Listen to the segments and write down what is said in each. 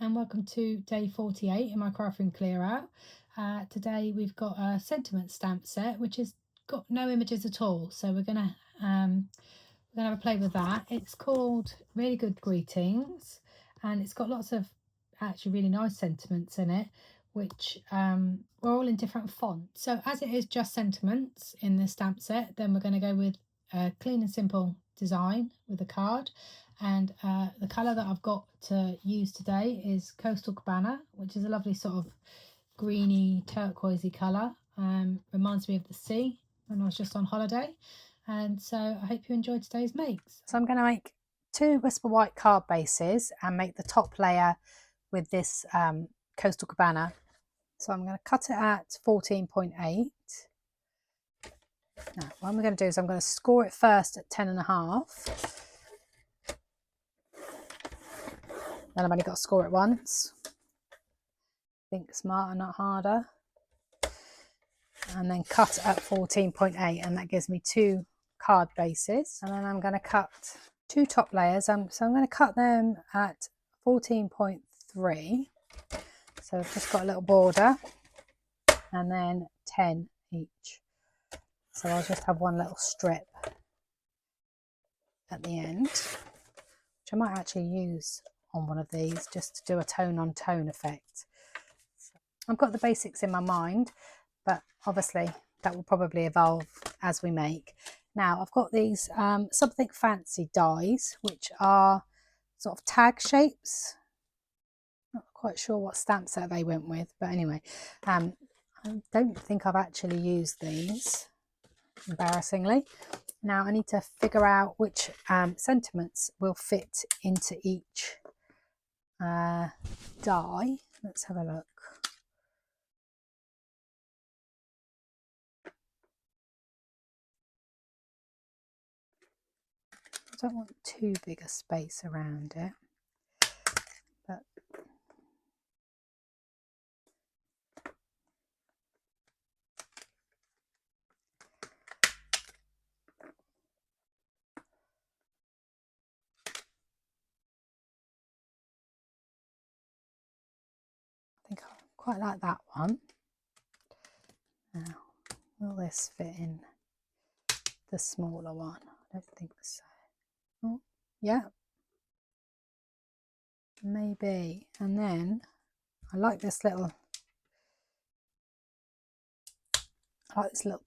and welcome to day 48 in my crafting clear out. Today we've got a sentiment stamp set which has got no images at all, so we're gonna have a play with that. It's called Really Good Greetings, and it's got lots of actually really nice sentiments in it, which are all in different fonts. So as it is just sentiments in the stamp set, then we're going to go with a clean and simple design with a card. And the colour that I've got to use today is Coastal Cabana, which is a lovely sort of greeny turquoisey colour. Reminds me of the sea when I was just on holiday. And so I hope you enjoyed today's makes. So I'm going to make 2 Whisper White card bases and make the top layer with this Coastal Cabana. So I'm going to cut it at 14.8. Now what I'm going to do is I'm going to score it first at 10.5. Then I've only got to score it once. Think smarter, not harder. And then cut at 14.8, and that gives me 2 card bases. And then I'm going to cut 2 top layers. So I'm going to cut them at 14.3. So I've just got a little border, and then 10 each. So I'll just have one little strip at the end, which I might actually use on one of these just to do a tone on tone effect. So I've got the basics in my mind, but obviously that will probably evolve as we make. Now I've got these Something Fancy dies, which are sort of tag shapes. Not quite sure what stamp set they went with, but anyway, I don't think I've actually used these, embarrassingly. Now I need to figure out which sentiments will fit into each die. Let's have a look. I don't want too big a space around it, but I think I quite like that one. Now, will this fit in the smaller one? I don't think so. Oh, yeah, maybe. And then I like this little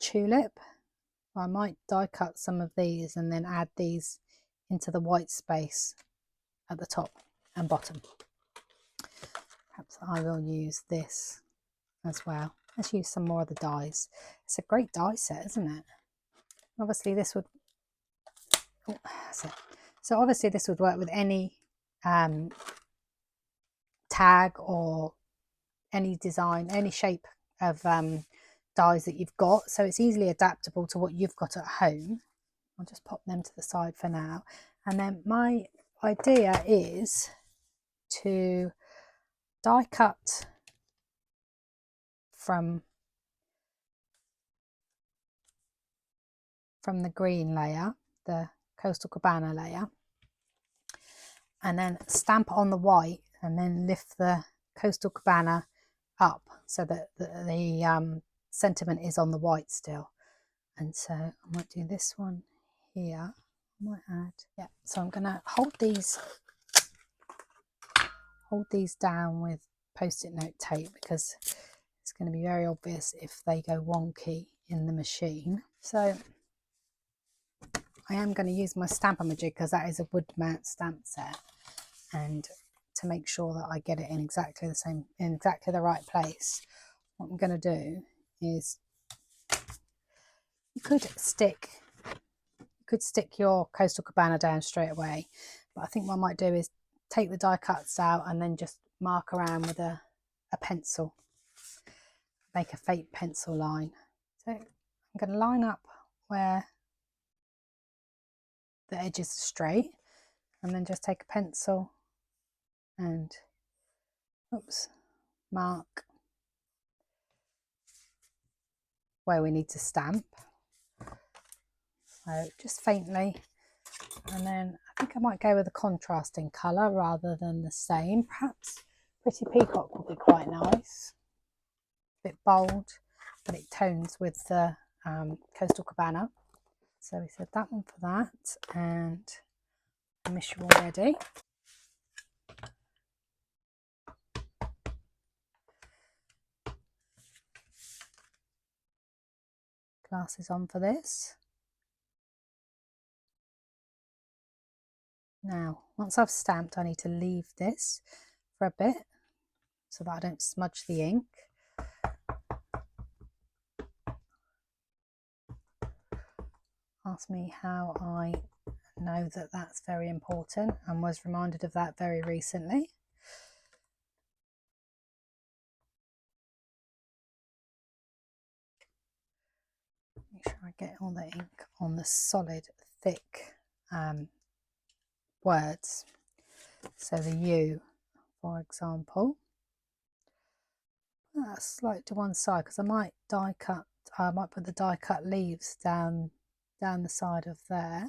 tulip. I might die cut some of these and then add these into the white space at the top and bottom. Perhaps I will use this as well. Let's use some more of the dies. It's a great die set, isn't it? Obviously this would, oh, that's it. So obviously this would work with any tag or any design, any shape of dies that you've got. So it's easily adaptable to what you've got at home. I'll just pop them to the side for now. And then my idea is to die cut from the green layer, the Coastal Cabana layer, and then stamp on the white and then lift the Coastal Cabana up so that the sentiment is on the white still. And so I might do this one here. I might add, yeah, so I'm going to hold these down with post-it note tape because it's going to be very obvious if they go wonky in the machine. So I am going to use my Stamp-A-Majig because that is a wood mount stamp set, and to make sure that I get it in exactly the right place, what I'm going to do is you could stick your Coastal Cabana down straight away, but I think what I might do is take the die cuts out and then just mark around with a pencil, make a fake pencil line. So I'm going to line up where the edges are straight, and then just take a pencil and mark where we need to stamp. So just faintly, and then I think I might go with a contrasting colour rather than the same. Perhaps Pretty peacock would be quite nice. A bit bold, but it tones with the Coastal Cabana. So we said that one for that, and I miss you already. Glasses on for this. Now, once I've stamped, I need to leave this for a bit so that I don't smudge the ink. Ask me how I know that that's very important, and was reminded of that very recently. Make sure I get all the ink on the solid, thick words. So the U, for example, that's slightly to one side because I might die cut. I might put the die cut leaves down the side of there.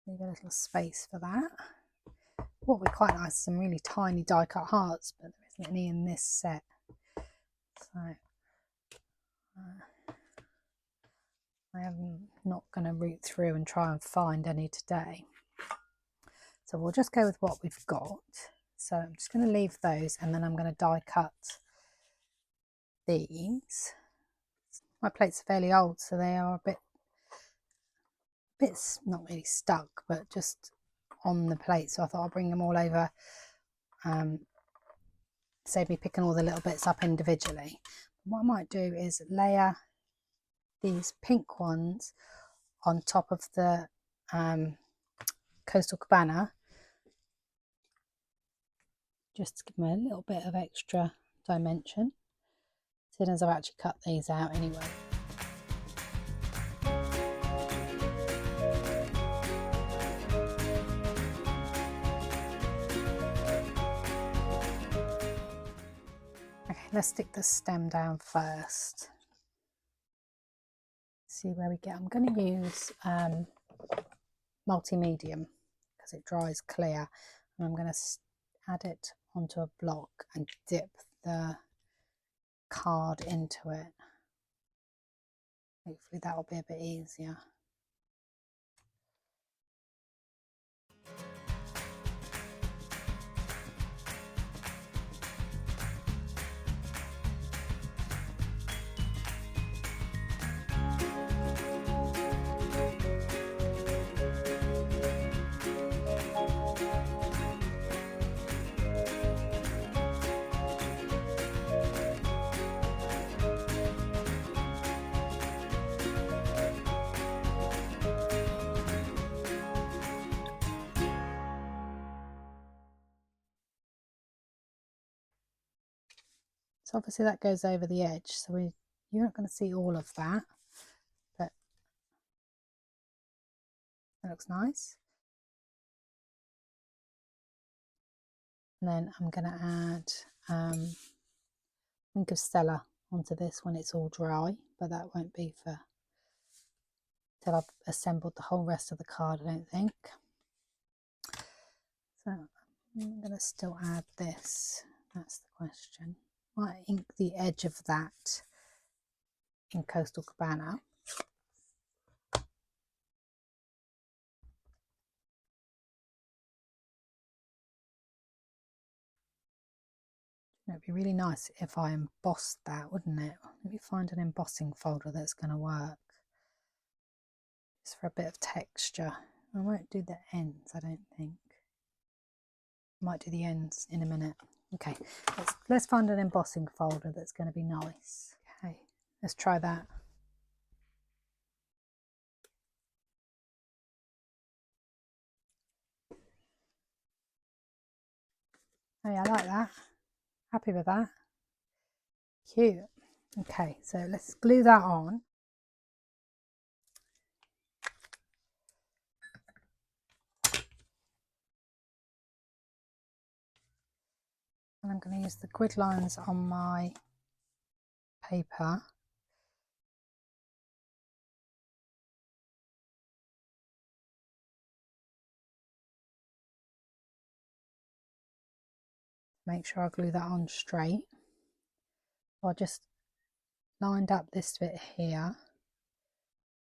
Leave a little space for that. What would be quite nice is some really tiny die cut hearts, but there isn't any in this set. So I am not going to root through and try and find any today. So we'll just go with what we've got. So I'm just going to leave those, and then I'm going to die cut these. My plates are fairly old, so they are a bit not really stuck, but just on the plate. So I thought I'll bring them all over, save me picking all the little bits up individually. What I might do is layer these pink ones on top of the Coastal Cabana, just to give them a little bit of extra dimension, seeing as I've actually cut these out anyway. Okay, let's stick the stem down first. See where we get. I'm going to use multi-medium because it dries clear, and I'm going to add it onto a block and dip the card into it. Hopefully that will be a bit easier. So obviously that goes over the edge, so you're not going to see all of that, but that looks nice. And then I'm going to add Wink of Stella onto this when it's all dry, but that won't be for till I've assembled the whole rest of the card, I don't think. So I'm going to still add this, that's the question. Might ink the edge of that in Coastal Cabana. It'd be really nice if I embossed that, wouldn't it? Let me find an embossing folder that's going to work. Just for a bit of texture. I won't do the ends, I don't think. I might do the ends in a minute. Okay, let's find an embossing folder that's going to be nice. Okay, let's try that. Oh yeah, I like that. Happy with that. Cute. Okay, so let's glue that on. And I'm going to use the grid lines on my paper. make sure I glue that on straight. So I just lined up this bit here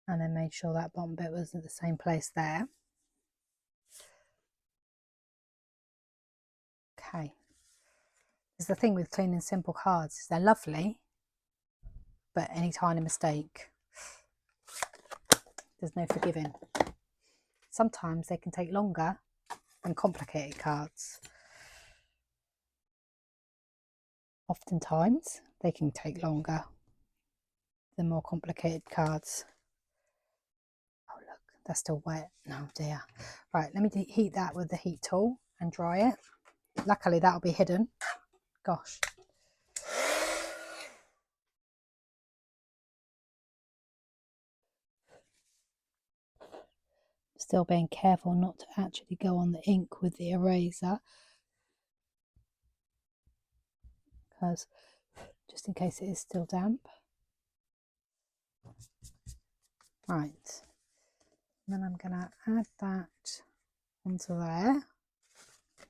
and then made sure that bottom bit was at the same place there. Okay. This is the thing with clean and simple cards, is they're lovely, but any tiny mistake, there's no forgiving. Sometimes they can take longer than complicated cards. Oftentimes they can take longer than more complicated cards. Oh look, that's still wet. Oh dear. Right, let me heat that with the heat tool and dry it. Luckily that'll be hidden. Gosh. Still being careful not to actually go on the ink with the eraser, because just in case it is still damp. Right, and then I'm going to add that onto there.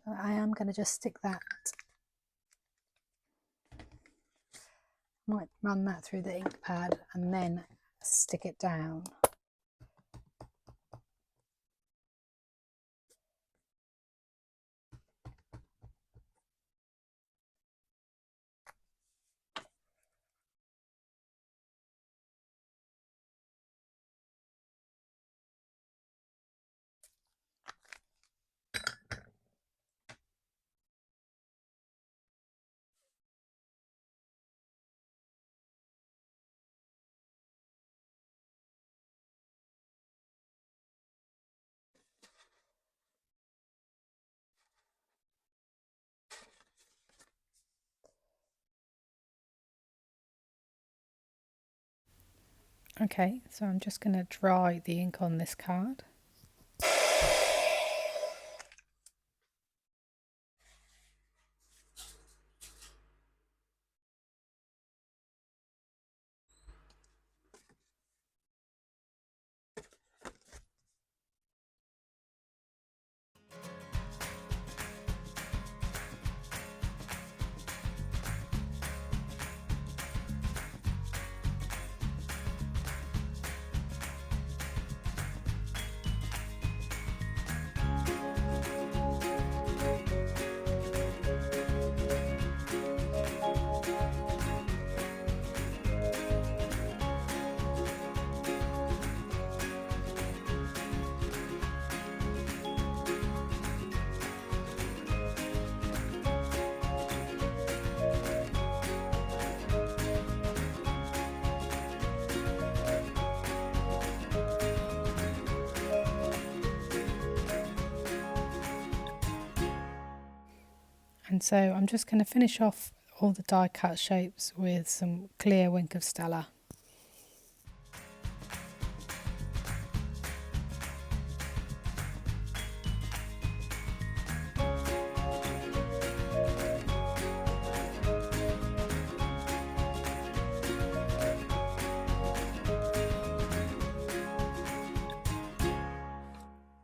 I am going to just stick that, might run that through the ink pad and then stick it down. Okay, so I'm just going to dry the ink on this card. And so I'm just going to finish off all the die cut shapes with some clear Wink of Stella.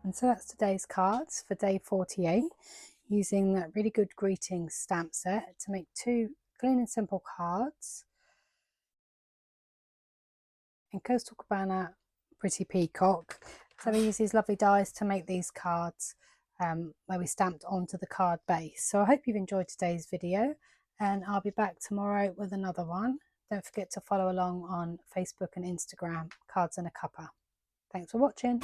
And so that's today's cards for day 48, using that Really Good Greetings stamp set to make 2 clean and simple cards. And Coastal Cabana Pretty Peacock. So we use these lovely dies to make these cards where we stamped onto the card base. So I hope you've enjoyed today's video, and I'll be back tomorrow with another one. Don't forget to follow along on Facebook and Instagram, Cards and a Cuppa. Thanks for watching.